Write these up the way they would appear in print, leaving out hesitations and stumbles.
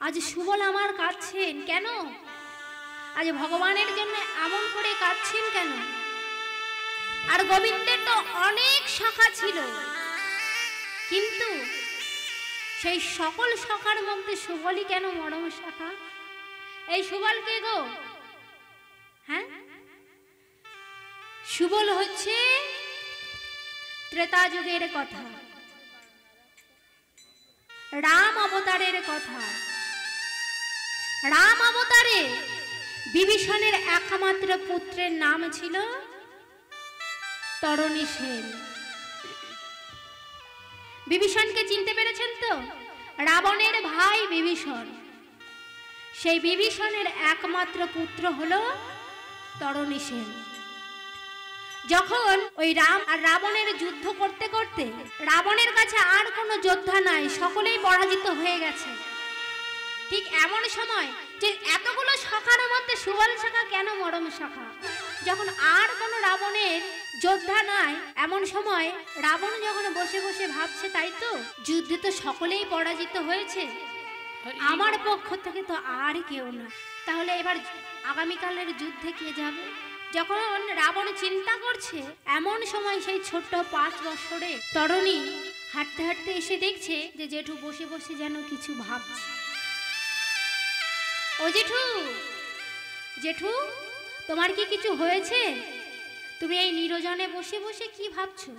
আজ সুবল আমার কাঁদছেন কেন? আজ ভগবানের জন্য এমন করে কাঁদছেন কেন? আর গোবিন্দের তো অনেক শাখা ছিল, কিন্তু সেই সকল শাখার মধ্যে সুবলই কেন মরম শাখা? এই সুবল কে গো? হ্যাঁ, সুবল হচ্ছে ত্রেতা যুগের কথা, রাম অবতারের কথা। রাম অবতারে বিভীষণের একমাত্র পুত্রের নাম ছিল তরণী সেন। বিভীষণকে চিনতে পেরেছেন তো? রাবণের ভাই বিভীষণ। সেই বিভীষণের একমাত্র পুত্র হলো তরণী সেন। যখন ওই রাম আর রাবণের যুদ্ধ করতে করতে রাবণের কাছে আর কোনো যোদ্ধা নাই, সকলেই পরাজিত হয়ে গেছে, ঠিক এমন সময় যে এতগুলো শাখার মধ্যে সুবল শাখা কেন মরম শাখা? যখন আর কোনো রাবণের যোদ্ধা নাই, এমন সময় রাবণ যখন বসে বসে ভাবছে, তাই তো যুদ্ধে তো সকলেই পরাজিত হয়েছে, আমার পক্ষ থেকে তো আর কেউ না, তাহলে এবার আগামীকালের যুদ্ধে কে যাবে? যখন রাবণ চিন্তা করছে, এমন সময় সেই ছোট্ট 5 বছরে তরণী হাঁটতে হাঁটতে এসে দেখছে যে জেঠু বসে বসে যেন কিছু ভাবছে। ও জেঠু, জেঠু তোমার কি কিছু হয়েছে? তুমি এই নিরজনে বসে বসে কি ভাবছো?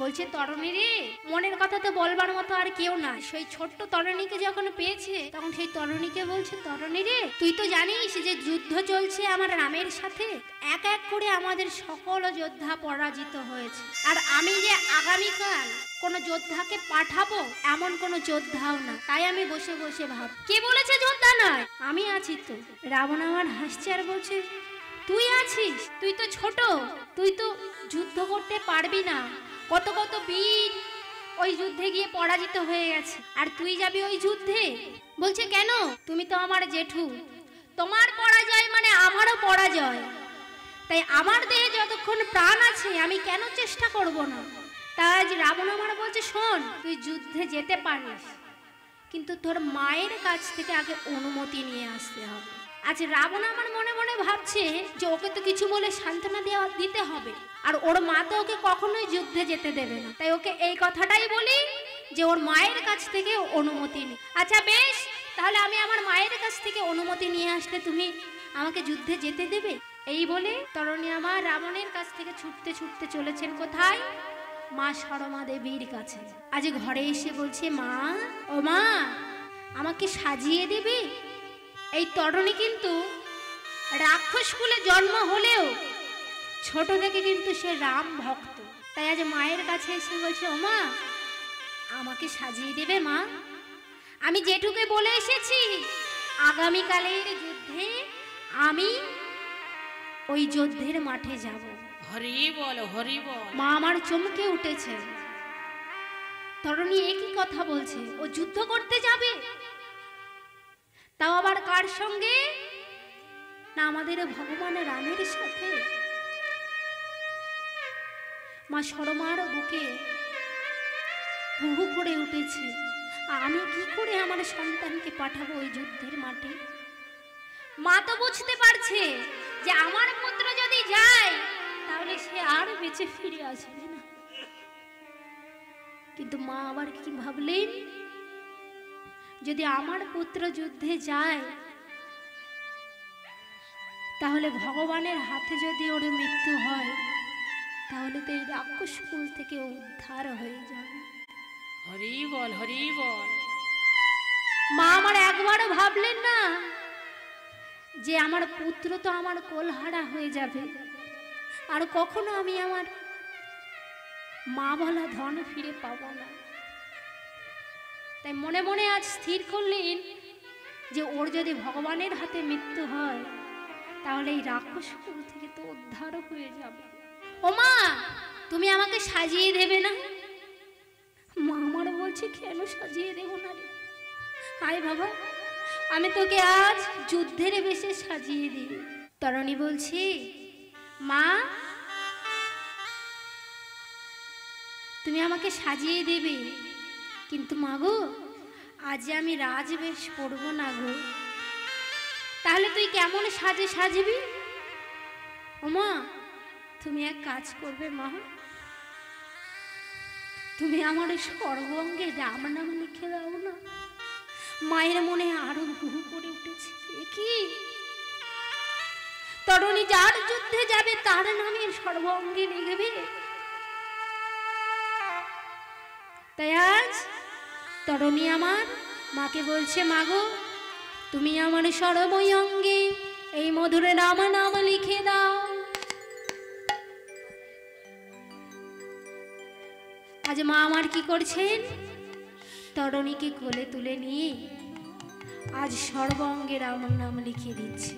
বলছে, তরণী রে, মনের কথা তো বলবার মতো আর কেউ না। সেই ছোট্ট তরণীকে যখন পেয়েছে, তখন সেই তরণীকে বলছে, তরণী রে, তুই তো জানিস যে যুদ্ধ চলছে আমার রামের সাথে, এক এক করে আমাদের সকল যোদ্ধা পরাজিত হয়েছে, আর আমি যে আগামীকাল কোন যোদ্ধাকে পাঠাবো এমন কোন যোদ্ধাও না, তাই আমি বসে বসে ভাব। কে বলেছে যোদ্ধা নয়? আমি আছি তো। রাবণ আমার হাসছে আর বলছে, তুই আছিস? তুই তো ছোট, তুই তো যুদ্ধ করতে পারবি না, কত কত বীর ওই যুদ্ধে গিয়ে পরাজিত হয়ে গেছে, আর তুই যাবি ওই যুদ্ধে? বলছে, কেন? তুমি তো আমার জেঠু, তোমার পরাজয় মানে আমারও পরাজয়, তাই আমার দেহে যতক্ষণ প্রাণ আছে আমি কেন চেষ্টা করব না? তাই রাবণ আমার বলছে, শোন, তুই যুদ্ধে যেতে পারিস, কিন্তু তোর মায়ের কাছ থেকে আগে অনুমতি নিয়ে আসতে হবে। আজ রাবণ আমার মনে মনে ভাবছে যে ওকে তো কিছু বলে সান্ত্বনা দিতে হবে, আর ওর মা তো ওকে কখনোই যুদ্ধে যেতে দেবে না, তাই ওকে এই কথাটাই বলি যে ওর মায়ের কাছ থেকে অনুমতি নি। আচ্ছা বেশ, তাহলে আমি আমার মায়ের কাছ থেকে অনুমতি নিয়ে আসলে তুমি আমাকে যুদ্ধে যেতে দেবে? এই বলে তরণী আমার রাবণের কাছ থেকে ছুটতে ছুটতে চলেছেন কোথায়? মা সরমা দেবীর কাছে। আজ ঘরে এসে বলছে, মা, ও মা, আমাকে সাজিয়ে দেবে? এই তরণী কিন্তু রাক্ষস কুলে জন্ম হলেও ছোট থেকে কিন্তু সে রাম ভক্ত, তাই আজ মায়ের কাছে এসে বলছে, ও মা, আমাকে সাজিয়ে দেবে মা? আমি জেঠুকে বলে এসেছি আগামীকালের যুদ্ধে আমি ওই যুদ্ধের মাঠে যাব। হরি বল, হরি বল। মা আমার চমকে উঠেছে। তরণী একই কথা বলছে, ও যুদ্ধ করতে যাবে, তাও আবার কার সঙ্গে? না আমাদের ভগবান রামের সাথে। মা সরমার বুকে হু হু করে উঠেছে, আমি কি করে আমার সন্তানকে পাঠাবো ওই যুদ্ধের মাঠে? মা তো বুঝতে পারছে যে আমার পুত্র যদি যায় তাহলে সে আর বেঁচে ফিরে আসবে না, কিন্তু মা আবার কি ভাবলেন, যদি আমার পুত্র যুদ্ধে যায় তাহলে ভগবানের হাতে যদি ওর মৃত্যু হয়, তাহলে তো এই রাক্ষস কুল থেকে উদ্ধার হয়ে যাবে। হরি বল, হরি বল। মা আমার একবারও ভাবলেন না যে আমার পুত্র তো আমার কোলহারা হয়ে যাবে, আর কখনো আমি আমার মা বলা ধন ফিরে পাবো না। তাই মনে মনে আজ স্থির করলেন যে ওর যদি ভগবানের হাতে মৃত্যু হয় তাহলে এই রাক্ষস কুল থেকে তো উদ্ধার হয়ে যাবে। ও মা, তুমি আমাকে সাজিয়ে দেবে না? মা আমার বলছে, কেন সাজিয়ে দেবো না রে? হায় বাবা, আমি তোকে আজ যুদ্ধের বেশে সাজিয়ে দিই। তরণী বলছি, মা, তুমি আমাকে সাজিয়ে দেবে, কিন্তু মা গো, আজ আমি রাজবেশ পরব না গো। তাহলে তুই কেমন সাজে সাজবি? ওমা, তুমি এক কাজ করবে মা, তুমি আমার সর্বাঙ্গে রাম নাম লিখে দাও না। মায়ের মনে আরো হু করে উঠেছে, কি তরুণী যার যুদ্ধে যাবে তার নামে সর্বাঙ্গে লিখবে? তাই আজ তরুণী আমার মাকে বলছে, মাগো তুমি আমার সর্বঙ্গে এই মধুর রাম নাম লিখে দাও। আজ মা আমার কি করছেন? তরুণীকে কোলে তুলে নিয়ে আজ সর্বাঙ্গে রাম নাম লিখে দিচ্ছে।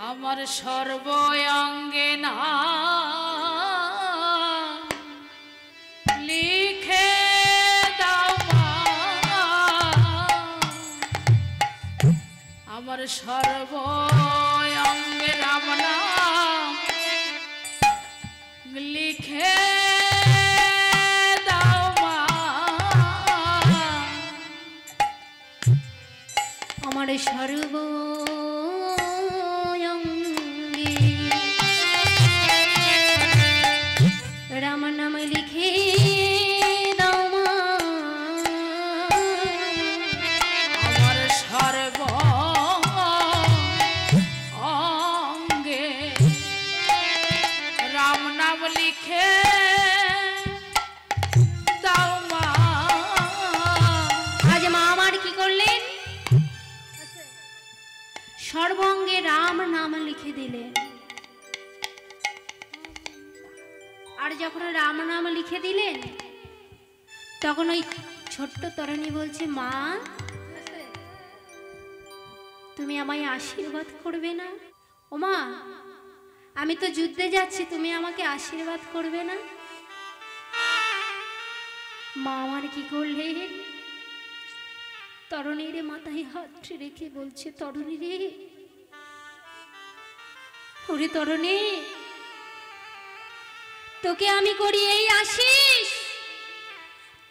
আমার সর্বঙ্গে না লিখে দাও মা, আমার সর্বঙ্গে রাম নাম লিখে দাও মা, আমার সর্ব রাম নাম লিখে দাও মা, আমার সর্ব অঙ্গে রাম নাম লিখে দাও মা। আজ মা আমার কি করলেন? সর্বাঙ্গে রাম নাম লিখে দিলেন। আর যখন রাম নাম লিখে দিলেন তখন ওই ছোট্ট তরুণী বলছে, মা তুমি আমায় আশীর্বাদ করবে না? ও মা, আমি তো যুদ্ধে যাচ্ছি, তুমি আমাকে আশীর্বাদ করবে না? মা আমার কি করলে? তরুণীর মাথায় হাত রেখে বলছে, তরুণী রে, ওরে তরুণী, তোকে আমি করি এই আশিস,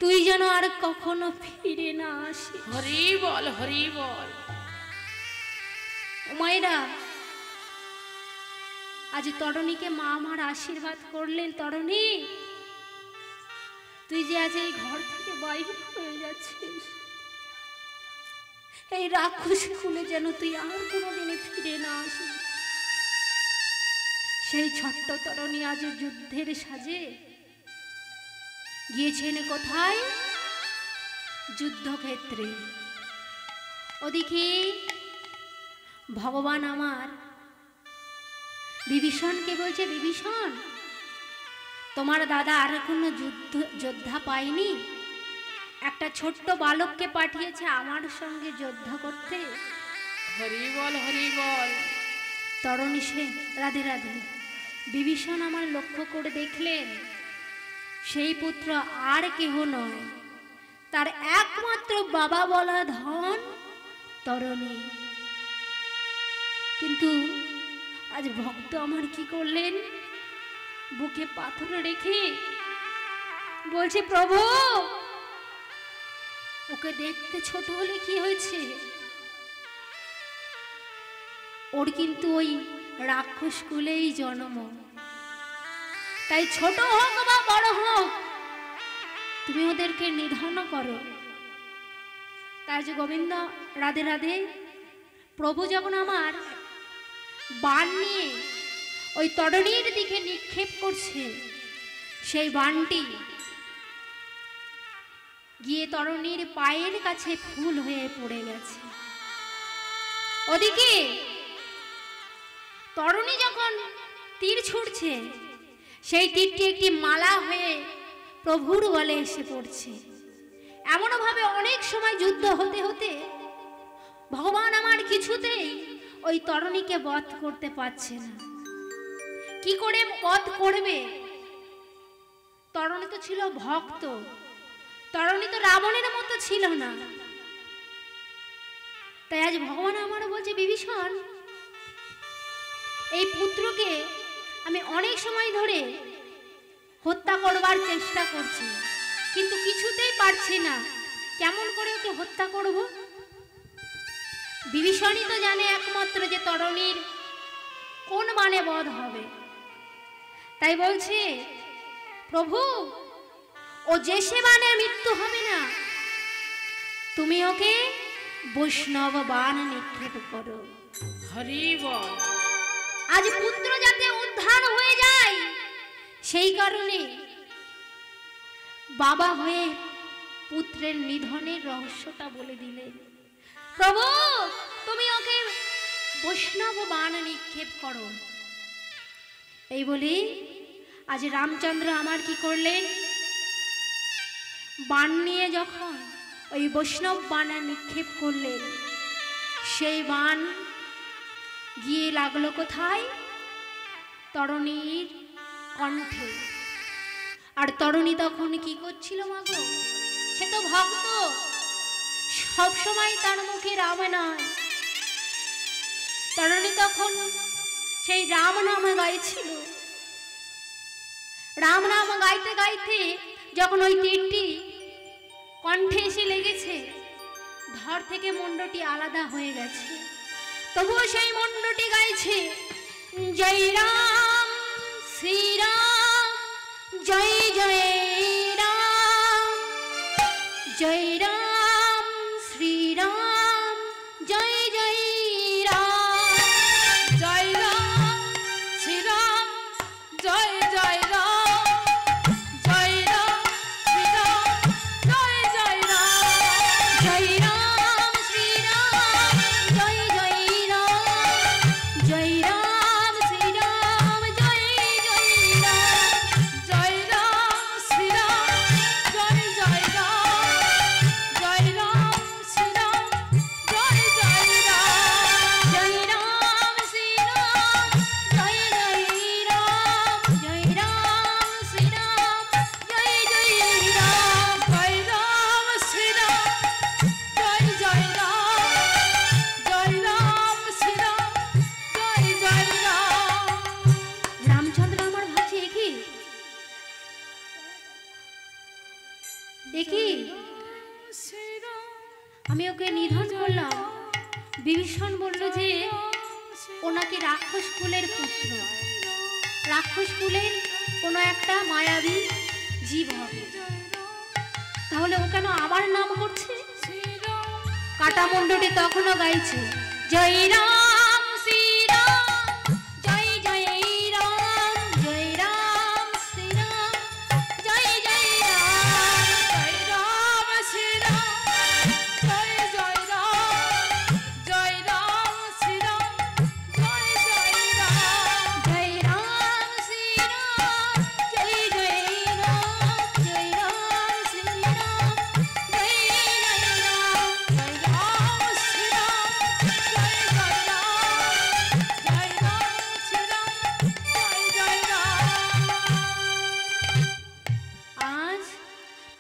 তুই যেন আর কখনো ফিরে না আসিস। হরি বল, হরি বল। ও মায়েরা, আজ তরুণীকে মা আমার আশীর্বাদ করলেন, তরুণী তুই যে আজ এই ঘর থেকে বাইরে হয়ে যাচ্ছিস, এই রাক্ষস খুলে যেন তুই আর কোনোদিনে ফিরে না আসিস। সেই ছোট্ট তরুণী আজ যুদ্ধের সাজে গিয়েছেন কোথায়? যুদ্ধক্ষেত্রে। ওদিকে ভগবান আমার বিভীষণকে বলছে, বিভীষণ তোমার দাদা আর কোনো যোদ্ধা পায়নি, একটা ছোট্ট বালককে পাঠিয়েছে আমার সঙ্গে যোদ্ধা করতে। হরি বল, হরি বল। তরুণী সে রাধে রাধে। বিভীষণ আমার লক্ষ্য করে দেখলেন সেই পুত্র আর কেহ নয়, তার একমাত্র বাবা বলা ধন তরুণী। কিন্তু আজ ভক্ত আমার কি করলেন? বুকে পাথর রেখে বলছে, প্রভু ওকে দেখতে ছোট হলে কি হয়েছে, ওর কিন্তু ওই রাক্ষস কুলেই জন্ম, তাই ছোট হোক বা বড় হোক তুমি ওদেরকে নিধন করো। তাই যে গোবিন্দ রাধে রাধে, প্রভু যখন আমার বাণ নিয়ে ওই তরুণীর দিকে নিক্ষেপ করছে, সেই বাণটি গিয়ে তরুণীর পায়ের কাছে ফুল হয়ে পড়ে গেছে। ওদিকে তরুণী যখন তীর ছুটছে, সেই তীরটি একটি মালা হয়ে প্রভুর বলে এসে পড়ছে। এমনভাবে অনেক সময় যুদ্ধ হতে হতে ভগবান আমার কিছুতেই ওই তরুণীকে বধ করতে পারছে না। কি করে বধ করবে? তরুণী তো ছিল ভক্ত, তরুণী তো রাবণের মতো ছিল না। তাই আজ ভগবান আমার বলছে, বিভীষণ এই পুত্রকে আমি অনেক সময় ধরে হত্যা করবার চেষ্টা করছি, কিন্তু কিছুতেই পারছি না কেমন করে ওকে হত্যা করব। বিভীষণই তো জানে একমাত্র যে তরণীর কোন মানে বধ হবে। তাই বলছে, প্রভু ও যে সে বানে মৃত্যু হবে না, তুমি ওকে বৈষ্ণব বাণ নিক্ষেপ করো। হরি বল। আজ পুত্র যাতে উদ্ধার হয়ে যায় সেই কারণে বাবা হয়ে পুত্রের নিধনের রহস্যটা বলে দিলেন। প্রভু তুমি ওকে বৈষ্ণব বাণ নিক্ষেপ করো। এই বলে আজ রামচন্দ্র আমার কি করলেন, বাণ নিয়ে যখন ওই বৈষ্ণব বাণ নিক্ষেপ করলেন, সেই বাণ গিয়ে লাগলো কোথায়, তরণীর কণ্ঠে। আর তরণী তখন কি করছিল মাগো, সে তো ভক্ত, সব সময় তার মুখে রাম নয়। তরণী তখন সেই রাম নাম গাইছিল। রাম নাম গাইতে গাইতে যখন ওই তীরটি কণ্ঠে এসে লেগেছে, ধর থেকে মুন্ডটি আলাদা হয়ে গেছে, তবুও সেই মুন্ডটি গাইছে, জয় রাম শ্রীরাম জয় জয় রাম, জয় রাম শ্রীরাম জয় জয় রাম, জয় রাম শ্রীরাম জয় জয় রাম, জয় রাম শ্রীরাম জয় জয় রাম, জয় রাম শ্রীরাম জয় জয় রাম, জয় রাম শ্রীরাম জয় জয় রাম, জয় রাম শ্রীরাম জয় জয় রাম, জয় রাম শ্রীরাম জয় জয় রাম, জয় রাম শ্রীরাম জয় জয় রাম, জয় রাম শ্রীরাম জয় জয় রাম, জয় রাম শ্রীরাম জয় জয় রাম, জয় রাম শ্রীরাম জয় জয় রাম। রামচন্দ্র আমার ভাবছে দেখি আমি ওকে নিধন করলাম। বিভীষণ বলল যে ওনাকে রাক্ষস কুলের পুত্র, রাক্ষস কুলের কোনো একটা মায়াবী জীব হবে। তাহলে ও কেন আমার নাম করছে? কাটা মুন্ডটি তখনও গাইছে, জয় রাম শ্রীরাম জয় জয় রাম, জয় রাম শ্রীরাম জয় জয় রাম, জয় রাম শ্রীরাম জয় জয় রাম, জয় রাম শ্রীরাম জয় জয় রাম, জয় রাম শ্রীরাম জয় জয় রাম, জয় রাম শ্রীরাম জয় জয় রাম, জয় রাম শ্রীরাম জয় জয় রাম, জয় রাম শ্রীরাম জয় জয় রাম। আজ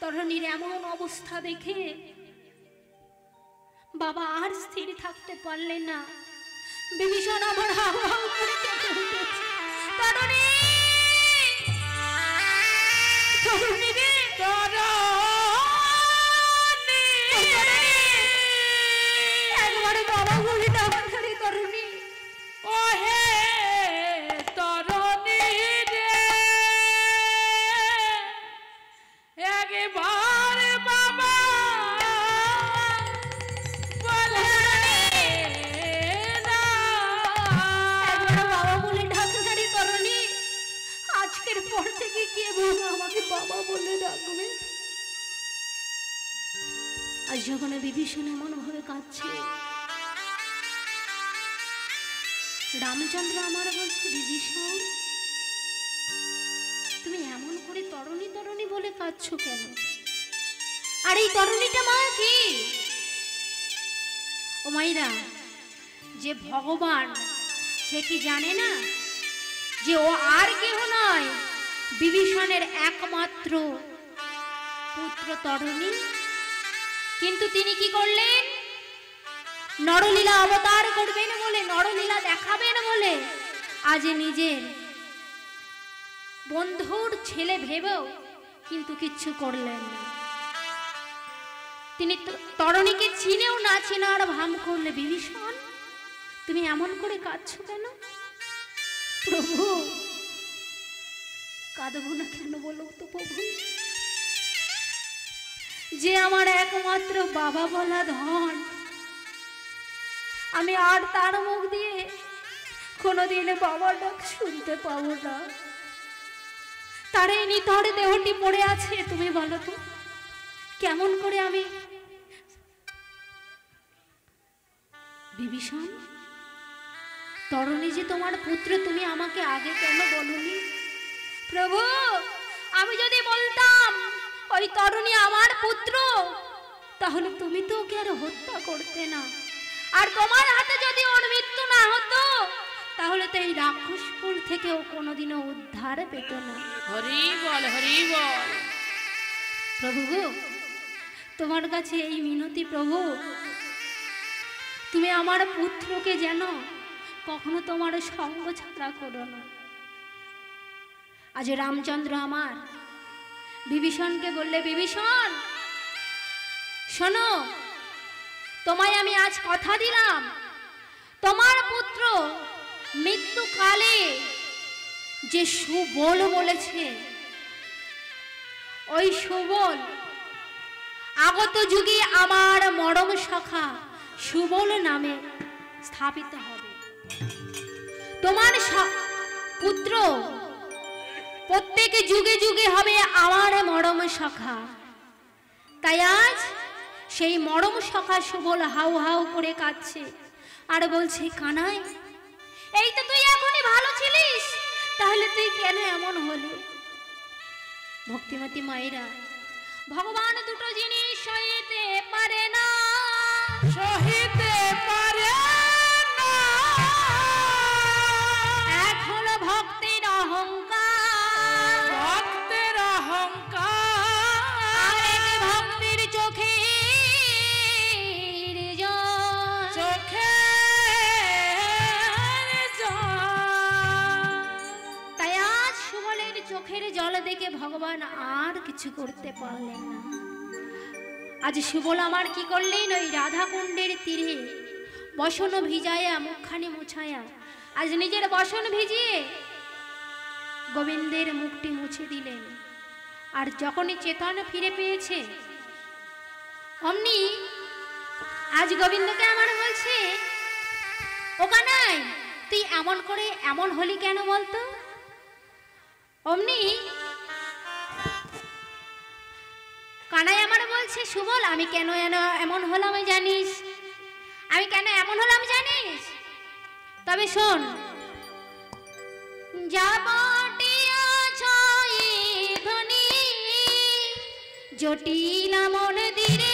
তরণীর এমন অবস্থা দেখে বাবা আর স্থির থাকতে পারলেন না। বিভীষণ আমার হাউ হাউ করে কেঁদে উঠেছে, তরণী তরণী রে, একবারে বাবা বলে ডাক্তার রে তরণী। ওহে তরণী রে, একবার বাবা বলে না। একবার বাবা বলে ডাক্তার রে তরণী। আজকের পর থেকে কে বাবা আমাকে বাবা বলে ডাকবে? আজ যখন বিভীষণ এমন ভাবে কাঁদছে, রামচন্দ্র আমার বলছে, বিভীষণ তুমি এমন করে তরণী তরণী বলে কাঁদছো কেন? আর এই তরণীটা মা কি? ও মাইরা, যে ভগবান সে কি জানে না যে ও আর কেহ নয়, বিভীষণের একমাত্র পুত্র তরণী? কিন্তু তিনি কি করলেন? নরলীলা অবতার করবেন বলে, নরলীলা দেখাবেন বলে আজ নিজের বন্ধুর ছেলে ভেবেও কিন্তু কিচ্ছু করলেন না। তিনি তরণীকে চিনেও না চেনার ভান করলে। বিভীষণ, তুমি এমন করে কাঁদছো কেন? প্রভু, কাঁদবো না কেন বলো তো প্রভু? যে আমার একমাত্র বাবা বলা ধন, আমি আর তার মুখ দিয়ে কোনোদিন বাবার ডাক শুনতে পাবো না। তার এই নিথর দেহটি পড়ে আছে, তুমি বলো তো কেমন করে আমি? বিভীষণ, তরণী যে তোমার পুত্র, তুমি আমাকে আগে কেন বলনি? প্রভু, আমি যদি বলতাম ওই তরণী আমার পুত্র, তাহলে তুমি তো ওকে আর হত্যা করতে না। আর তোমার হাতে যদি ওর মৃত্যু না হতো, তাহলে তো এই রাক্ষসকুল থেকে ও কোনোদিনও উদ্ধার পেত না। হরি বল, হরি বল। প্রভু গো, তোমার কাছে এই মিনতি প্রভু, তুমি আমার পুত্রকে যেন কখনো তোমার সঙ্গ ছাড়া করো না। আজ রামচন্দ্র আমার বিভীষণকে বললে, বিভীষণ শোনো, তোমায় আমি আজ কথা দিলাম, তোমার পুত্র মৃত্যুকালে যে সুবল বলেছে, ওই সুবল আগত যুগে আমার মরম সখা সুবল নামে স্থাপিত হবে। তোমার পুত্র প্রত্যেক যুগে যুগে হবে আমার মরম সখা। তাই আজ সেই মরম সখা সুবল হাউ হাউ করে কাঁদছে আর বলছে, কানাই, এই তো তুই এখনই ভালো ছিলিস, তাহলে তুই কেন এমন হলি? ভক্তিমতী মায়েরা, ভগবান দুটো জিনিস সইতে পারে না, সহিতে পারে না। এক হলো ভক্তের অহংকার, ভক্তের অহংকার, আর এক ভক্তের চোখের জল। চোখের জল। তাই আজ সুবলের চোখের জল দেখে ভগবান আর কিছু করতে পারলেন না। আজ সুবল আমার কি করলেন? ওই রাধাকুণ্ডের তীরে বসন ভিজায়া, মুখখানি মুছায়া, আজ নিজের বসন ভিজিয়ে গোবিন্দের মুখটি মুছে দিলেন। আর যখনই চেতন ফিরে পেয়েছে, অমনি আজ গোবিন্দকে আমার বলছে, ও কানাই, তুই এমন করে এমন হলি কেন বলতো? অমনি কানাই আমার বলছে, সুবল, আমি কেন এমন হলাম জানিস? আমি কেন এমন হলাম জানিস? তবে শোন, জটিল মন দিরে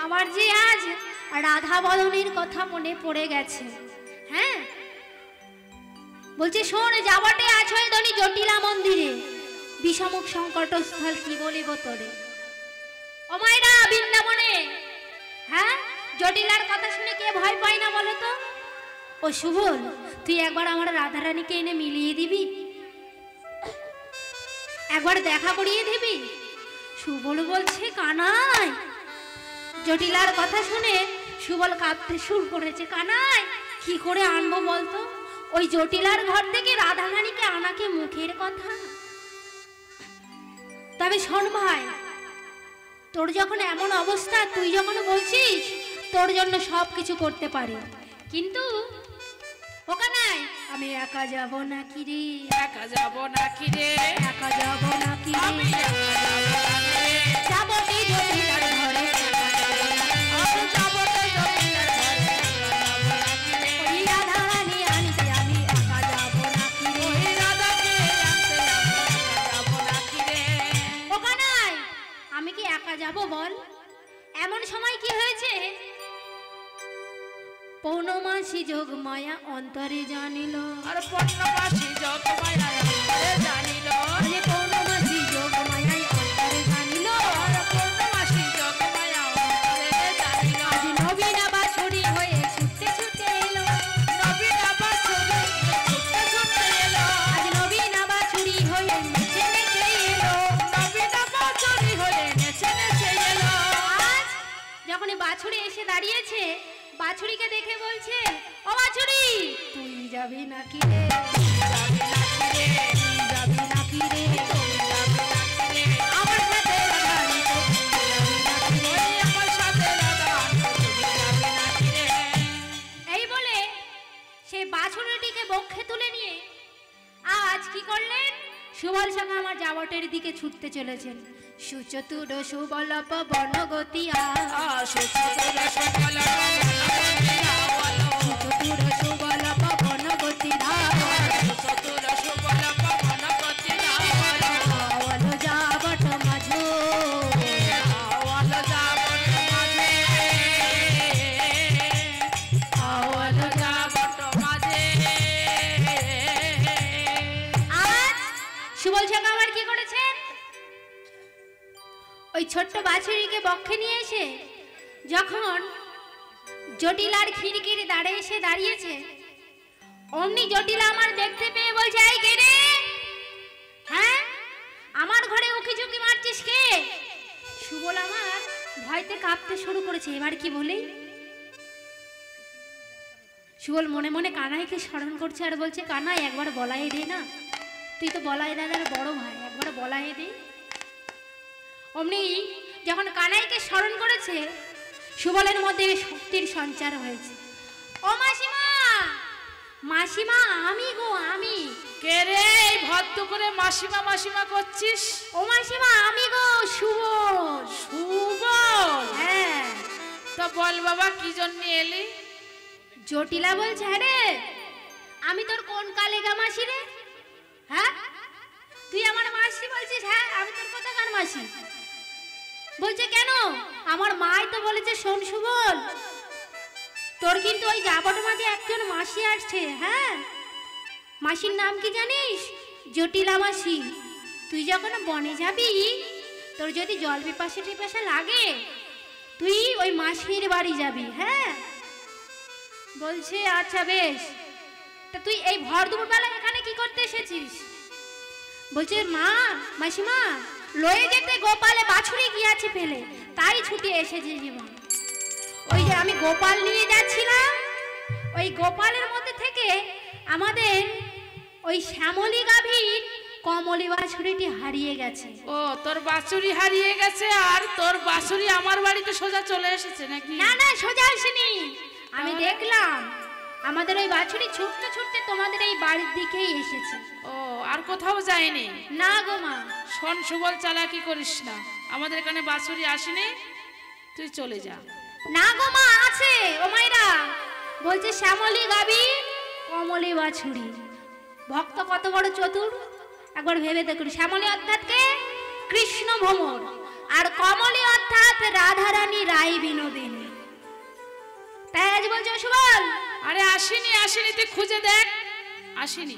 আমার যে আজ রাধা বদনের কথা মনে পড়ে গেছে। হ্যাঁ, বলছে শোন, যাবটে আছয় ধনী জটিলা মন্দিরে, বিষমুখ সংকটস্থল কি বলিব তোরে। ও মায়েরা বৃন্দাবনে, হ্যাঁ, জটিলার কথা শুনে কে ভয় পায় না বলো তো? ও সুবল, তুই একবার আমার রাধারানীকে এনে মিলিয়ে দিবি, একবার দেখা করিয়ে দিবি। সুবল বলছে কানাই। জটিলার কথা শুনে সুবল কাঁদতে শুরু করেছে। কানাই, কি করে আনবো বলতো? ওই জটিলার ঘর থেকে রাধারানীকে আনাকে মুখের কথা। তবে শোন ভাই, তোর যখন এমন অবস্থা, তুই যখন বলছিস তোর জন্য সব কিছু করতে পারি, কিন্তু ওখানে আমি একা যাব নাকি রে? একা যাব নাকি রে? একা যাব নাকি আমি রে? যাব কি জটিলার ঘরে? আমি যাব তো জটিলার ঘরে। ওই রাধারানী আনতে আমি একা যাব নাকি রে? ওই রাধাকে আনতে আমি একা যাব নাকি রে? ওখানে আমি কি একা যাব বল? এমন সময় কি হয়েছে, পৌর্ণমাসী যোগ মায়া অন্তরে জানিল। আর পূর্ণমাসী যোগ মায়া অন্তরে জানিল। আরে পৌর্ণমাসী যোগ মায়া অন্তরে জানিল। আর পূর্ণমাসী যোগ মায়া অন্তরে জানিল। আজ নবীনা বাছুরি হয়ে ছুটতে ছুটতে এলো। নবীনা বাছুরি ছুটতে ছুটতে এলো। আজ নবীনা বাছুরি হয়ে নেচে নেচে এলো। নবীনা বাছুরি হয়ে নেচে নেচে এলো। আজ যখন বাছুরি এসে দাঁড়িয়েছে, বাছুরিকে দেখে বলছে, ও বাছুরি, তুই যাবি নাকি রে? যাবি নাকি রে? যাবি নাকি রে? যাবি নাকি রে? আমার সাথে রাধারানী তো যাবি নাকি রে? ওই আমার সাথে রাধা তুমি যাবি নাকি রে? এই বলে সেই বাছুরিটিকে বক্ষে তুলে নিয়ে আজ কি করলেন? সুবল সঙ্গে আমার যাবটের দিকে ছুটতে চলেছেন। সুচতুর সুবল পবন গতিয়া, সুচতুর সুবল সুচতুর সুবল পবন গতি ধাবল, সুচতুর সুবল পবন গতি ধাবল, আওয়াল যাবট মাঝো, আওয়াল যাবট মাঝে, আওয়াল যাবট মাঝে। আজ সুবল সঙ্গে আমার কি করেছেন? ওই ছোট্ট বাছুরিকে বক্ষে নিয়ে এসে যখন জটিলার খিড়কির দাঁড়ে এসে দাঁড়িয়েছে, অমনি জটিলা আমার দেখতে পেয়ে বলছে, এই কে রে? হ্যাঁ, আমার ঘরে উকি ঝুঁকি মারছিস কে? সুবল আমার ভয়তে কাঁপতে শুরু করেছে। এবার কি বলি? সুবল মনে মনে কানাইকে স্মরণ করছে আর বলছে, কানাই একবার বলাই দে না, তুই তো বলাই দাদার বড় ভাই, একবার বলাই দে। অমনি যখন কানাইকে স্মরণ করেছে, সুবলের মধ্যে শক্তির সঞ্চার হয়েছে। ও মাসিমা, মাসিমা, আমি গো আমি। কে রে এই ভদ্র করে মাসিমা মাসিমা করছিস? ও মাসিমা, আমি গো সুবল। সুবল? হ্যাঁ। তো বল বাবা, কি জন্য এলি? জটিলা বলছে, হ্যাঁ রে, আমি তোর কোন কালে গা মাসি রে? হ্যাঁ, তুই আমার মাসি বলছিস? হ্যাঁ, আমি তোর কোথাকার মাসি? বলছে কেন? আমার মাই তো বলেছে, শোন সুবল, তোর কিন্তু ওই যাবট মাঝে একজন মাসি আসছে। হ্যাঁ, মাসির নাম কি জানিস? জটিলা মাসি। তুই যখন বনে যাবি, তোর যদি জল পিপাসা টিপাসা লাগে, তুই ওই মাসির বাড়ি যাবি। হ্যাঁ। বলছে আচ্ছা বেশ, তা তুই এই ভর দুপুরবেলা এখানে কি করতে এসেছিস? বলছে মা, মাসিমা, লয়ে যেতে গোপালে বাছুরি গিয়াছে ফেলে, তাই ছুটে এসেছে জীবন। ওই যে আমি গোপাল নিয়ে যাচ্ছিলাম, ওই গোপালের মধ্যে থেকে আমাদের ওই শ্যামলী গাভীর কমলি বাছুরিটি হারিয়ে গেছে। ও, তোর বাছুরি হারিয়ে গেছে, আর তোর বাছুরি আমার বাড়িতে সোজা চলে এসেছে নাকি? না না, সোজা আসেনি, আমি দেখলাম আমাদের ওই বাছুরি ছুটতে ছুটতে তোমাদের এই বাড়ির দিকেই এসেছে। ও, আর কোথাও যায়নি? না গো মা। শোন সুবল, চালাকি করিস না, আমাদের এখানে বাছুরি আসেনি, তুই চলে যা। না গো মা, আছে ও মাইরা, বলছে শ্যামলী গাবি কমলি বাছুরি। ভক্ত কত বড় চতুর, একবার ভেবে দেখুন। শ্যামলী অর্থাৎ কে? কৃষ্ণ ভ্রমর। আর কমলি অর্থাৎ রাধারানী রায় বিনোদিনী। তাই আজ বলছো সুবল? আরে আসেনি আসেনি, তুই খুঁজে দেখ, আসেনি।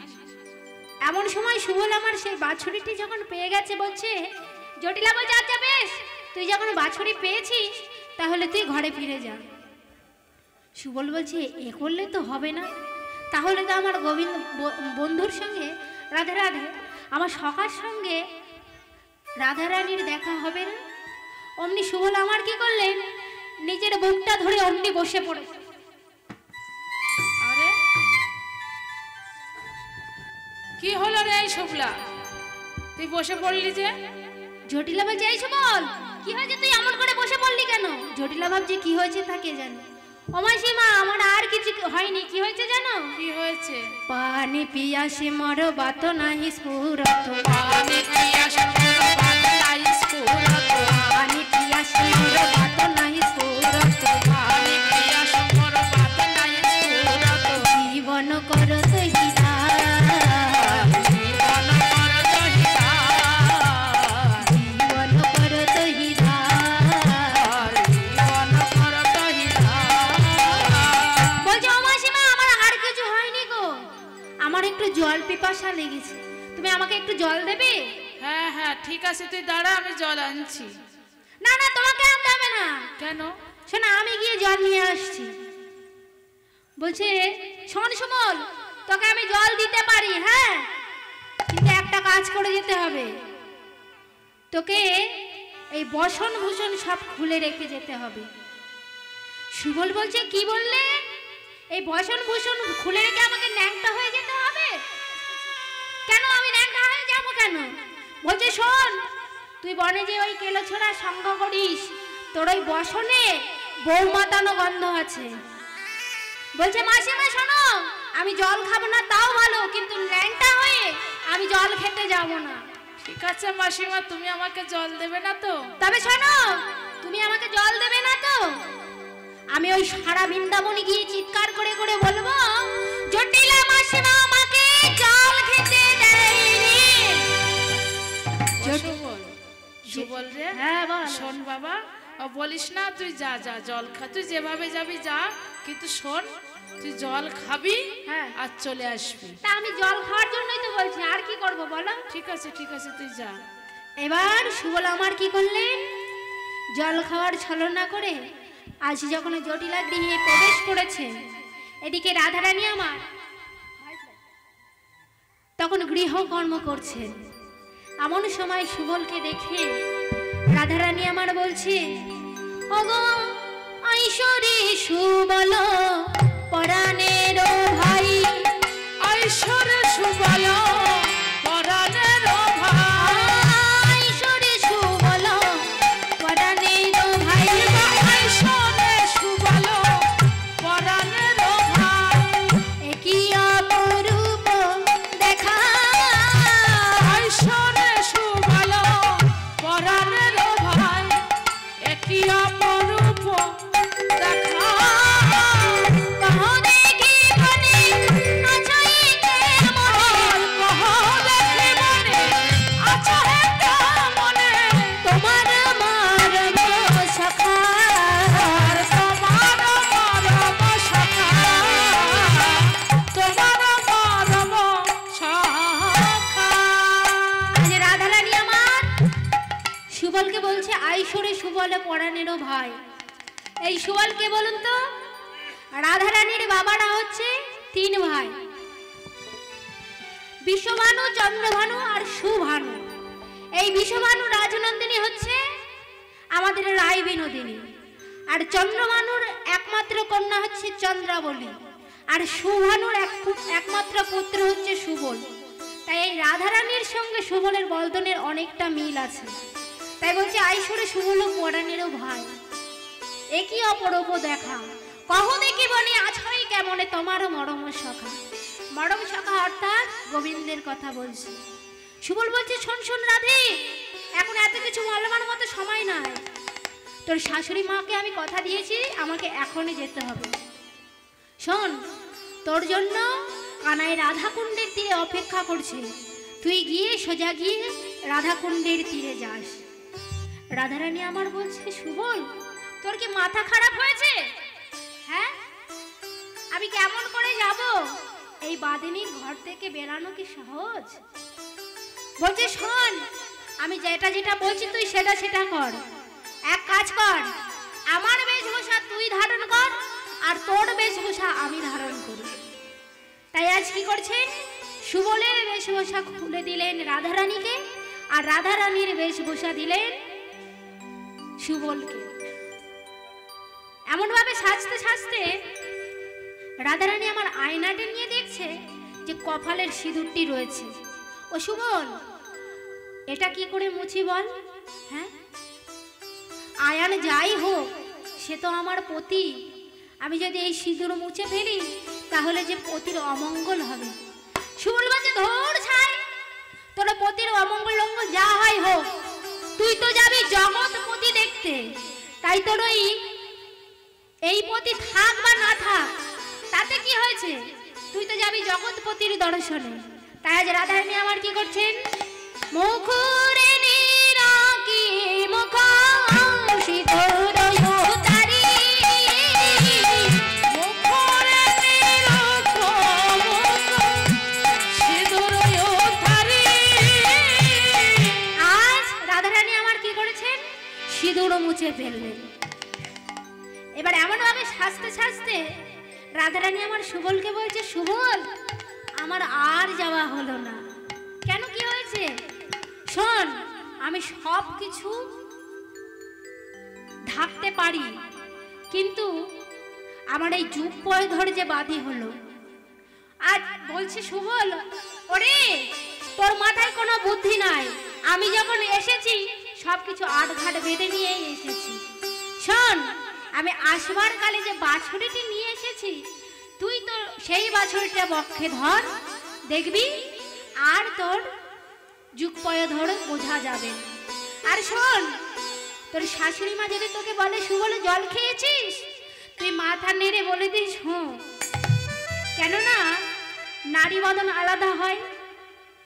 এমন সময় সুবল আমার সেই বাছুরিটি যখন পেয়ে গেছে, বলছে, জটিলা বলছে আচ্ছা বেশ, তুই যখন বাছুরি পেয়েছিস তাহলে তুই ঘরে ফিরে যা। সুবল বলছে এ করলে তো হবে না, তাহলে তো আমার গোবিন্দ বন্ধুর সঙ্গে রাধে রাধে আমার সখার সঙ্গে রাধারানীর দেখা হবে না। অমনি সুবল আমার কি করলেন, নিজের বুকটা ধরে অমনি বসে পড়ে। আরে কি হলো রে এই শুভলা, তুই বসে পড়লি যে? জটিলা বলছে এই সুবল কি হয়েছে, তুই এমন করে বসে পড়লি কেন? জটিলা ভাবছে কি হয়েছে তাকে জানে। ও মাসিমা আমার আর কিছু হয়নি, কি হয়েছে জানো? কি হয়েছে? পানি পিয়াসে মর বাত নাহি স্ফুরত, পানি পিয়াসে মর বাত নাহি স্ফুরত, পানি পিয়াসে মর বাত নাহি স্ফুরত, পানি পিয়াসে মর বাত নাহি স্ফুরত, জীবন করত হিতা, জীবন করত হিতা, জীবন করত হিতা, জীবন করত হিতা। বলছে ও মাসিমা আমার আর কিছু হয়নি গো, আমার একটু জল পিপাসা লেগেছে, তুমি আমাকে একটু জল দেবে? হ্যাঁ হ্যাঁ ঠিক আছে, তুই দাঁড়া, আমি জল আনছি। না না তোমাকে আনতে হবে না। কেন? শোনা আমি গিয়ে জল নিয়ে আসছি। বলছে শোন সুমল তোকে আমি জল দিতে পারি, হ্যাঁ কিন্তু একটা কাজ করে যেতে হবে, তোকে এই বসন ভূষণ সব খুলে রেখে যেতে হবে। সুবল বলছে কি বললে, এই বসন ভূষণ খুলে রেখে আমাকে ন্যাংটা হয়ে যেতে হবে? কেন আমি ন্যাংটা হয়ে যাব কেন? বলছে শোন তুই বনে যে ওই কেলো ছোড়া সঙ্গ করিস, তোর ওই বসনে বউ মাতানো গন্ধ আছে। বলছে মাসিমা শোনো আমি জল খাবো না তাও ভালো, কিন্তু ন্যাংটা হয়ে আমি জল খেতে যাব না। ঠিক আছে মাসিমা, তুমি আমাকে জল দেবে না তো? তবে শোনো তুমি আমাকে জল দেবে না তো, আমি ওই সারা বৃন্দাবনে গিয়ে চিৎকার করে করে বলবো জটিলা মাসিমা আমাকে জল খেতে দেয়নি। সুবল রে, হ্যাঁ বল। শোন বাবা, বলিস না তুই যা যা জল খা, তুই যেভাবে যাবি যা, কিন্তু শোন তুই জল খাবি হ্যাঁ আর চলে আসবি। তা আমি জল খাওয়ার জন্যই তো বলছি, আর কি করব বলো? ঠিক আছে তুই যা। এবার সুবল আমার কি করলেন, জল খাওয়ার ছলনা করে আজ যখন জটিলার গৃহে প্রবেশ করেছে, এদিকে রাধারানী আমার তখন গৃহকর্ম করছেন। এমন সময় সুবলকে দেখে রাধারানী আমার বলছে ওগো ঐশ্বরী সুবল পরাণের ভাই, ঐশ্বরে সুবল পরাণের ভাই, ঐশ্বরী সুবল পরাণের ভাই, ঐশ্বরে সুবল পরাণের ভাই, একই অপরূপ দেখা, ঐশ্বরে সুবল পরাণের ভাই, একই অপরূপ দেখা। কহ দেখি মনে আছই কেমন, কহ দেখি মনে আছে কেমনে, তোমার মরম সখা, তোমার মরম সখা, তোমার মরম সখা। আজ রাধারানী আমার সুবলকে বলছে আইসরে সুবলে পরাণেরও ভাই। এই সুবল কে বলুন তো? রাধারানীর বাবারা হচ্ছে তিন ভাই, বিশ্বভানু, চন্দ্রভানু আর সুভানু। এই বিশ্বভানু রাজনন্দিনী হচ্ছে আমাদের রায় বিনোদিনী, আর চন্দ্রভানুর একমাত্র কন্যা হচ্ছে চন্দ্রাবলী, আর সুভানুর একমাত্র পুত্র হচ্ছে সুবল। তাই এই রাধারানীর সঙ্গে সুবলের বলদনের অনেকটা মিল আছে। তাই বলছে আইসরে সুবল পরাণেরও ভাই, একই অপরূপ দেখা, কহ দেখি বনে আছই কেমনে তোমারও মরম সখা। মরম সখা অর্থাৎ গোবিন্দের কথা বলছি। সুবল বলছে শোন শোন রাধে, এখন এত কিছু বলবার মতো সময় নাই, তোর শাশুড়ি মাকে আমি কথা দিয়েছি আমাকে এখনই যেতে হবে। শোন তোর জন্য কানাই রাধাকুণ্ডের তীরে অপেক্ষা করছে, তুই গিয়ে সোজা গিয়ে রাধাকুণ্ডের তীরে যাস। রাধারানী আমার বলছে সুবল তোর কি মাথা খারাপ হয়েছে? হ্যাঁ আমি কেমন করে যাব? এই বাদিনীর ঘর থেকে বেরানো কি সহজ? বলছে শোন আমি যেটা যেটা বলছি তুই সেটা সেটা কর। এক কাজ কর, আমার বেশভূষা তুই ধারণ কর আর তোর বেশভূষা আমি ধারণ করি। তাই আজ কি করছেন, সুবলের বেশভূষা খুলে দিলেন রাধারানীকে, আর রাধারানীর বেশভূষা দিলেন সুবলকে। এমন ভাবে সাজতে সাজতে রাধারানী আমার আয়নাটি নিয়ে দেখছে যে কপালের সিঁদুরটি রয়েছে। ও সুবল, এটা কি করে মুছি বল? হ্যাঁ, আয়ান যাই হোক সে তো আমার পতি, আমি যদি এই সিঁদুর মুছে ফেলি তাহলে যে পতির অমঙ্গল হবে। সুবল বলছে, ধর ছাই, তোর পতির অমঙ্গল লঙ্গল যা হয় হোক, তুই তো যাবি জগৎপতি দেখতে, তাই তোর এই পতি থাক বা না থাক তাতে কি হয়েছে, তুই তো যাবি জগৎপতির দর্শনে। তাই আজ রাধারানী আমার কি করছেন, মুখুরে নিরাকি মুখাশিত রয়তারি, মুখুরে নিরাকি মুখাশিত রয়তারি। আজ রাধারানী আমার কি করেছেন, সিঁদুর মুছে ফেললেন। এবার এমন ভাবে সাজতে সাজতে রাধারানী আমার সুবলকে বলছে, সুবল আমার আর যাওয়া হলো না। কেন, কি হয়েছে? শোন, আমি সব কিছু ঢাকতে পারি, কিন্তু আমার এই যুগ পয় ধরে যে বাধি হলো। আজ বলছে সুবল, ওরে তোর মাথায় কোনো বুদ্ধি নাই, আমি যখন এসেছি সবকিছু আটঘাট বেঁধে নিয়েই এসেছি। শোন, আমি আসবার কালে যে বাছুরিটি নিয়ে এসেছি, তুই তো সেই বাছুরিটা বক্ষে ধর, দেখবি আর তোর যুগ পয় ধরে বোঝা যাবে। আর শোন, তোর শাশুড়ি মা যদি তোকে বলে সুবল জল খেয়েছিস, তুই মাথা নেড়ে বলে দিস হুঁ। কেননা নারী বদন আলাদা হয়,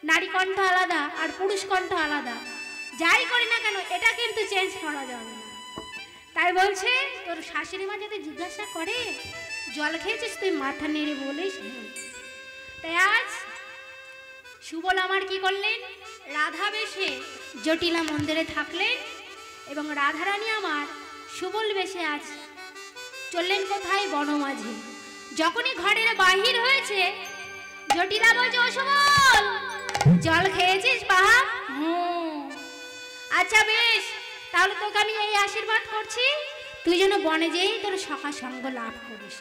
নারী কণ্ঠ আলাদা আর পুরুষ কণ্ঠ আলাদা, যাই করি না কেন এটা কিন্তু চেঞ্জ করা যাবে না। তাই বলছে তোর শাশুড়ি মা যদি জিজ্ঞাসা করে জল খেয়েছিস, তুই মাথা নেড়ে বলিস হ্যাঁ। তাই আজ সুবল আমার কি করলেন, রাধা বেশে জটিলা মন্দিরে থাকলেন, এবং রাধারানী আমার সুবল বেশে আজ চললেন কোথায়, বনমাঝে। যখনই ঘরের বাহির হয়েছে, জটিলা বলছে, ও সুবল জল খেয়েছিস বাবা? আচ্ছা বেশ, তাহলে তোকে আমি এই আশীর্বাদ করছি, তুই যেন বনে যেই তোর সখা সঙ্গ লাভ করিস।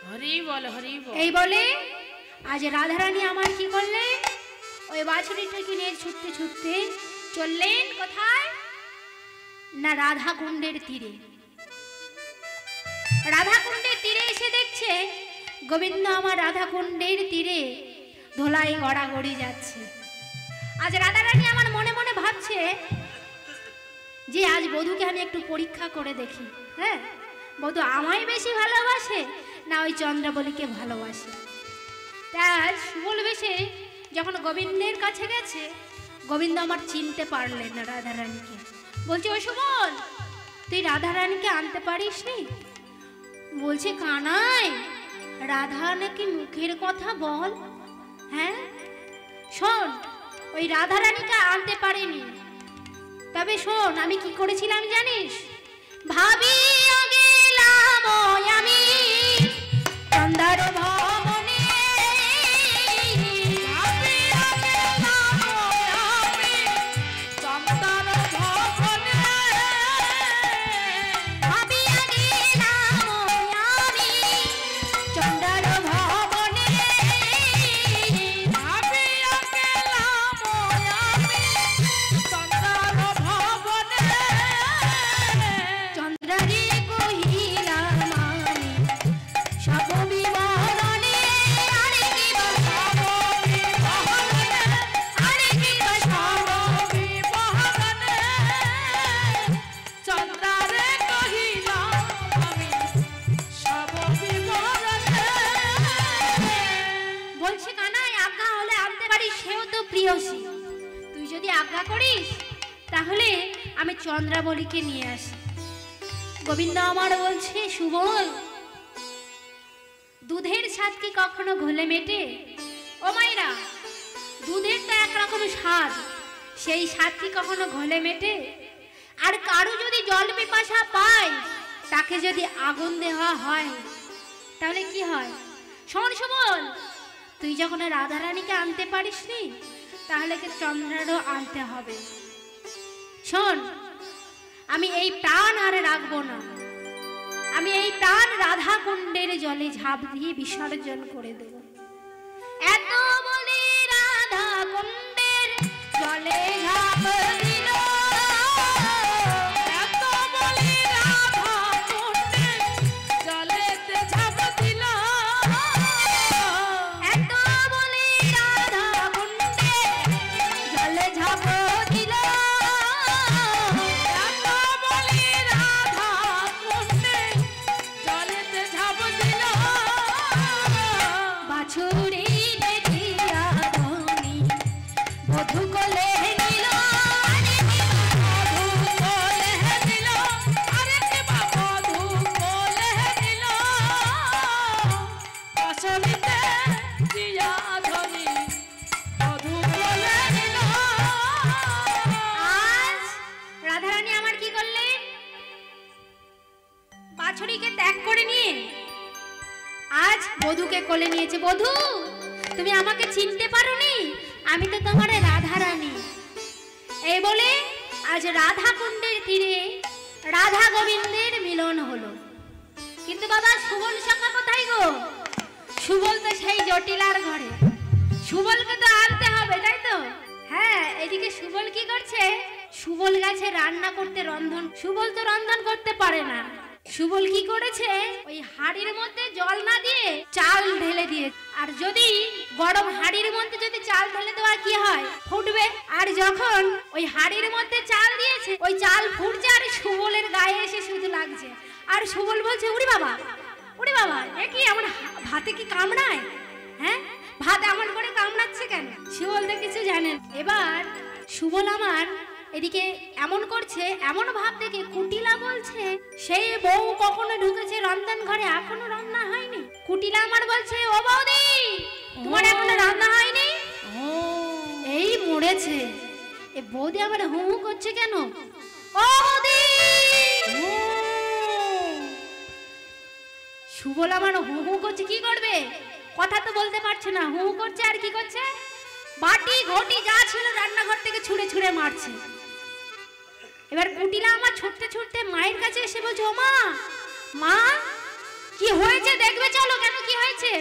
হরি বল, হরি বল। এই বলে আজ রাধারানী আমার কি করলেন, ওই বাছুরিটাকে নিয়ে ছুটতে ছুটতে চললেন কোথায় না, রাধা কুণ্ডের তীরে। রাধা কুণ্ডের তীরে এসে দেখছে গোবিন্দ আমার রাধা কুণ্ডের তীরে ধোলাই গড়াগড়ি যাচ্ছে। আজ রাধারানী আমার মনে মনে ভাবছে যে আজ বধূকে আমি একটু পরীক্ষা করে দেখি, হ্যাঁ বধূ আমায় বেশি ভালোবাসে না ওই চন্দ্রাবলীকে ভালোবাসে। তাই সুবল বেশে যখন গোবিন্দের কাছে গেছে, গোবিন্দ আমার চিনতে পারলেন না রাধারানীকে। বলছে, ও সুবল তুই রাধারানীকে আনতে পারিস নি? বলছে, কানাই রাধা নাকি মুখের কথা বল। হ্যাঁ শোন, ওই রাধারানীকে আনতে পারিনি, তবে শোন আমি কি করেছিলাম জানিস, ভাবি গেলাম আমি চন্দার ভবনে, তুই যদি আজ্ঞা করিস তাহলে আমি চন্দ্রাবলীকে নিয়ে আসি। গোবিন্দ আমার বলছে, সুবল দুধের স্বাদ কি কখনো ঘোলে মেটে? ও মাইরা, দুধের তো একরকম স্বাদ, সেই স্বাদ কি কখনো ঘোলে মেটে? আর কারো যদি জল পিপাসা পায়, তাকে যদি আগুন দেওয়া হয় তাহলে কি হয়? শোন সুবল, তুই যখন রাধারানীকে আনতে পারিসনি, তাহলে কি চন্দ্রেরও আনতে হবে। শোন, আমি এই প্রাণ আর রাখবো না, আমি এই প্রাণ রাধা কুণ্ডের জলে ঝাঁপ দিয়ে বিসর্জন করে দেব। এত বলি রাধা কুণ্ডের জলে ঝাঁপ দিল, এত বলি রাধা কুণ্ডের জলেতে ঝাঁপ দিল, এত বলি রাধা কুণ্ডের জলে ঝাঁপ দিল, এত বলি রাধা কুণ্ডের জলেতে ঝাঁপ দিল। বাছুরি দেখিয়া ধনী বধূ কোলে নিল, বধূ কোলে নিল, আরে দেবা বধূ কোলে নিল, অসলিতে দিয়া ধনী বধূ কোলে নিল। আজ রাধারানী আমার কি করলেন? বাছুরিকে ত্যাগ করে নিয়ে আজ বধূকে কোলে নিয়েছে। বধূ, তুমি আমাকে চিনতে পারোনি? আমি তো তোমার রাধারানী। এই বলে আজ রাধা কুণ্ডের তীরে রাধা গোবিন্দের মিলন হলো। কিন্তু বাবা, সুবল সখা কোথায় গো? সুবল তো সেই জটিলার ঘরে। সুবলকে তো আনতে হবে, তাই তো? হ্যাঁ, এদিকে সুবল কি করছে? সুবল গেছে রান্না করতে, রন্ধন। সুবল তো রন্ধন করতে পারে না। সুবল কি করেছে? ওই হাড়ির মধ্যে জল না দিয়ে চাল ঢেলে দিয়ে, আর যদি গরম হাড়ির মধ্যে যদি চাল ঢেলে দেওয়া কি হয়? ফুটবে। আর যখন ওই হাড়ির মধ্যে চাল দিয়েছে, ওই চাল ফুটছে আর সুবলের গায়ে এসে শুধু লাগছে। আর সুবল বলছে, উড়ি বাবা, উড়ি বাবা, এ কি আমার ভাতে কি কামড়ায়? হ্যাঁ, ভাত এমন করে কামড়াচ্ছে কেন? সুবল তো কিছু জানেন। এবার সুবল আমার এদিকে এমন করছে, এমন ভাব দেখে কুটিলা বলছে, সেই বউ কখনো ঢুকেছে রন্ধন ঘরে, এখনো রান্না হয়নি। কুটিলা আমার বলছে, ও বৌদি, তোমার এখনো রান্না হয়নি? এই মরেছে। এ বৌদি আমার হু হু করছে কেন? ও বৌদি! সুবল আমার হু হু করছে, কি করবে? কথা তো বলতে পারছে না, হু হু করছে। আর কি করছে? বাটি ঘটি যা ছিল রান্নাঘর থেকে ছুঁড়ে ছুঁড়ে মারছে। এবার কুটিলা আমার ছুটতে ছুটতে মায়ের কাছে এসে বলছে, ও মা, মা কি হয়েছে দেখবে চলো। কেন, কি হয়েছে?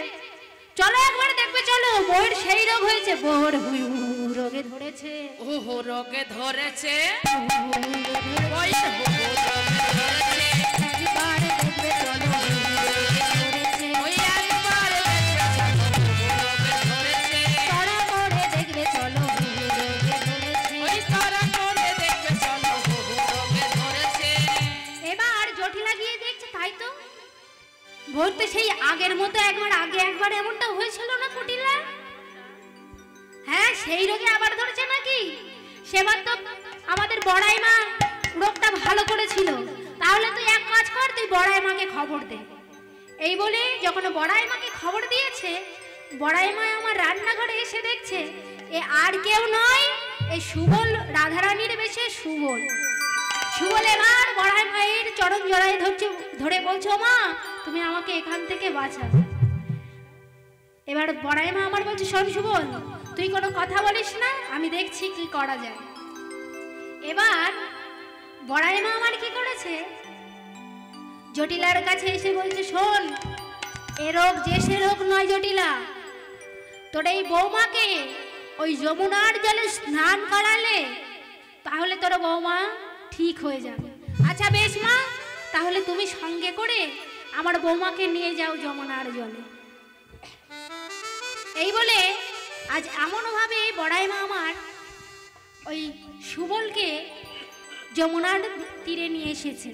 চলো একবার দেখবে চলো। বউয়ের সেই রোগ হয়েছে, বউর হুই হু রোগে ধরেছে। ওহো, রোগে ধরেছে, ওই একবার দেখবে চলো, ওই একবার দেখবে চলো, রোগে ধরেছে, তড়া করে দেখবে চলো, রোগে ধরেছে। ওই তারা করে দেখবে চলো, রোগে ধরেছে। এবার জটিলা গিয়ে দেখছে, তাই তো বলতে সেই আগের মতো একবার এমনটা হয়েছিল না কুটিলা? হ্যাঁ, সেই রোগে আবার ধরেছে নাকি? সেবার তো আমাদের বড়াই মা রোগটা ভালো করেছিল। তাহলে তুই এক কাজ কর, তুই বড়াই মাকে খবর দে। এই বলে যখন বড়াই মাকে খবর দিয়েছে, বড়াই মা আমার রান্নাঘরে এসে দেখছে এ আর কেউ নয়, এই সুবল, রাধারানীর বেশে সুবল। সুবল এবার বড়াই মায়ের চরণ জড়াই ধরে বলছো, মা তুমি আমাকে এখান থেকে বাঁচাও। এবার বড়াই মা আমার বলছে, শোন সুবল, তুই কোনো কথা বলিস না, আমি দেখছি কি করা যায়। এবার বড়াই মা আমার কি করেছে? জটিলার কাছে এসে বলছে, শোন, এ রোগ যে সে রোগ নয় জটিলা, তোর এই বৌমাকে ওই যমুনার জলে স্নান করালে তাহলে তোর বৌমা ঠিক হয়ে যাবে। আচ্ছা বেশ মা, তাহলে তুমি সঙ্গে করে আমার বৌমাকে নিয়ে যাও যমুনার জলে। এই বলে আজ এমনভাবে বড়াই মা আমার ওই সুবলকে যমুনার তীরে নিয়ে এসেছে।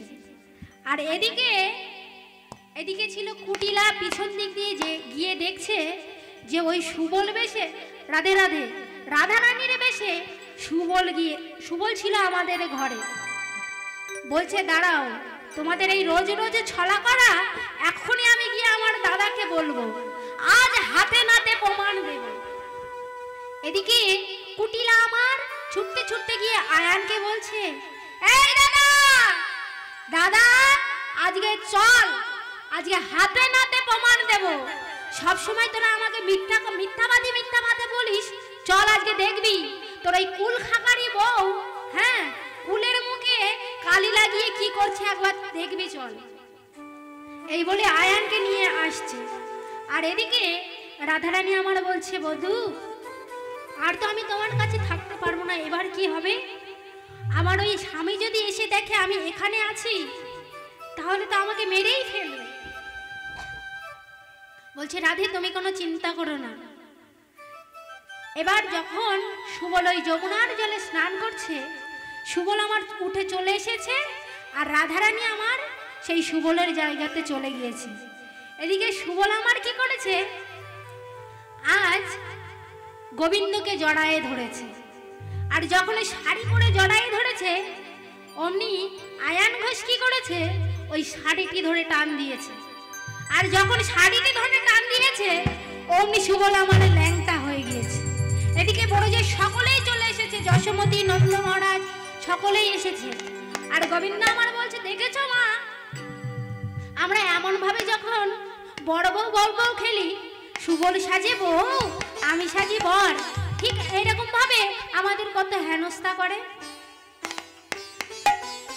আর এদিকে ছিল কুটিলা, পিছন দিক দিয়ে যে গিয়ে দেখছে যে ওই সুবল বেশে, রাধে রাধে, রাধারানীর বেশে সুবল ছিল আমাদের ঘরে। বলছে, দাঁড়াও, তোমাদের এই রোজ রোজ ছলা করা এখনই আমি গিয়ে আমার দাদাকে বলবো, আজ হাতে নাতে প্রমাণ দেব। এদিকে কুটিলা আমার ছুটতে ছুটতে গিয়ে আয়ানকে বলছে, এই দাদা, দাদা আজকে চল, আজকে হাতে নাতে প্রমাণ দেব। সব সময় তোরা আমাকে মিথ্যাবাদী বলিস, চল আজকে দেখবি তোর এই কুল খাকারি বউ, হ্যাঁ কুলের মুখে কালি লাগিয়ে কি করছে একবার দেখবি, চল। এই বলে আয়ানকে নিয়ে আসছে। আর এদিকে রাধারানী আমার বলছে, বধূ আর তো আমি তোমার কাছে থাকতে পারবো না, এবার কি হবে? আমার ওই স্বামী যদি এসে দেখে আমি এখানে আছি তাহলে তো আমাকে মেরেই ফেলবে। বলছে, রাধে তুমি কোনো চিন্তা করো না। এবার যখন সুবল ওই যমুনার জলে স্নান করছে, সুবল আমার উঠে চলে এসেছে আর রাধারানী আমার সেই সুবলের জায়গাতে চলে গিয়েছে। এদিকে সুবল আমার কি করেছে, আজ গোবিন্দকে জড়ায়ে ধরেছে। আর যখন শাড়ি পরে জড়ায়ে ধরেছে, অমনি আয়ান ঘোষ কি করেছে, ওই শাড়িটি ধরে টান দিয়েছে। আর যখন শাড়িটি ধরে টান দিয়েছে, অমনি সুবল আমার ল্যাংটা হয়ে গিয়েছে। এদিকে বড় যে সকলেই চলে এসেছে, যশোমতী, নন্দ মহারাজ সকলেই এসেছে। আর গোবিন্দ আমার বলছে, দেখেছো মা, আমরা এমন ভাবে যখন বড় বউ বড় বউ খেলি, সুবল সাজে বউ আমি সাজি বর, ঠিক এইরকম ভাবে আমাদের কত হেনস্থা করে।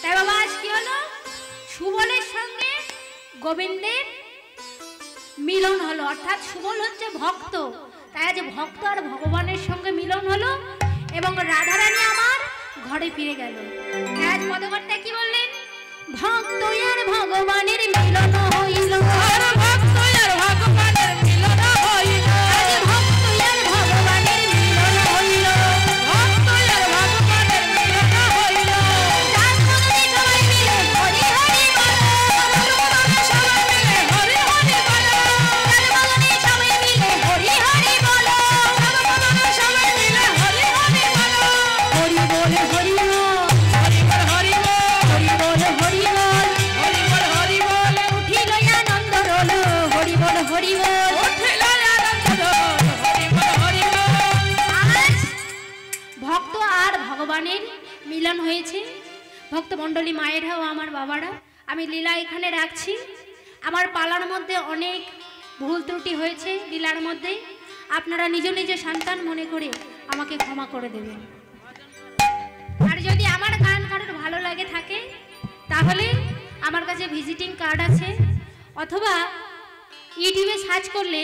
তাই বাবা আজ কি হলো, সুবলের সঙ্গে গোবিন্দের মিলন হলো, অর্থাৎ সুবল হচ্ছে ভক্ত, তাই আজ ভক্ত আর ভগবানের সঙ্গে মিলন হলো এবং রাধারানী আমার ঘরে ফিরে গেল। আজ পদকর্তা কি বললেন, ভক্ত আর ভগবানের মিলন হইল, ভক্ত আর ভগবানের মিলন হইল, ভক্ত আর ভগবানের মিলন হইল, ভক্ত আর ভগবানের মিলন হইল। সবাই মিলে হরি হরি বলো, সবাই মিলে হরি হরি বলো, সবাই মিলে হরি হরি বলো, সবাই মিলে হরি হরি বলো, হরি বল হরি বল, হরি বল হরি বল, হরি বল হরি বল, হরি বল হরি বল, উঠিল আনন্দ রোল, হরি বল হরি বল, উঠিল আনন্দ রোল, হরি বল হরি বল। আজ ভক্ত আর ভগবানের মিলন হয়েছে। ভক্ত মণ্ডলী মায়েরা ও আমার বাবারা, আমি লীলা এখানে রাখছি। আমার পালার মধ্যে অনেক ভুল ত্রুটি হয়েছে লীলার মধ্যে, আপনারা নিজ নিজ সন্তান মনে করে আমাকে ক্ষমা করে দেবেন। আর যদি আমার গান কারোর ভালো লাগে থাকে তাহলে আমার কাছে ভিজিটিং কার্ড আছে, অথবা ইউটিউবে সার্চ করলে